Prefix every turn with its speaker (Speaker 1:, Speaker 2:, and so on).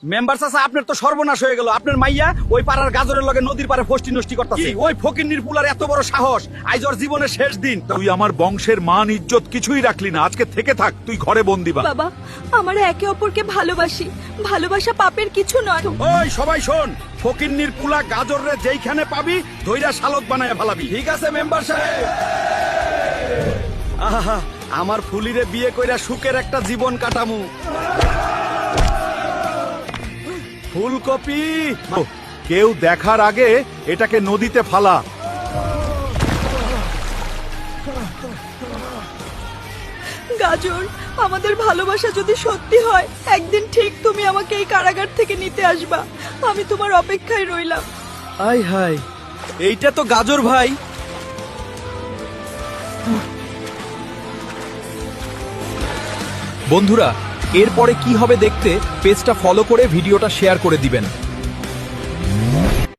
Speaker 1: Member চাচা আপনার তো সর্বনাশ হয়ে গেল। আপনার মাইয়া ওই পাড়ার গাজরের লগে নদীর পাড়ে ফষ্টি নষ্টি করতেছে। ওই ফকিন্নির পুলার এত বড় সাহস! আজ ওর জীবনের শেষ দিন।
Speaker 2: তুই আমার বংশের মান ইজ্জত কিছুই রাখলি না। আজকে থেকে থাক, তুই ঘরে বন্দি বা।
Speaker 3: বাবা, আমরা একে অপরকে ভালোবাসি। ভালোবাসা পাপের কিছু নয়।
Speaker 1: ওই সবাই শোন, ফকিন্নির পুলা গাজরে যেইখানে পাবি ধইরা শালক বানায় ফেলাবি। ঠিক আছে মেম্বার সাহেব। আহা, আমার ফুলিরে বিয়ে কইরা সুখের একটা জীবন কাটামু। ফুলকপি।
Speaker 2: কেউ দেখার আগে এটাকে নদীতে ফালা।
Speaker 3: গাজর, আমাদের ভালোবাসা যদি সত্যি হয়, একদিন ঠিক তুমি আমাকে এই কারাগার থেকে নিতে আসবা। আমি তোমার অপেক্ষায় রইলাম।
Speaker 1: আয় হায়, এইটা তো গাজর ভাই।
Speaker 4: বন্ধুরা, এরপরে কি হবে দেখতে পেজটা ফলো করে ভিডিওটা শেয়ার করে দিবেন।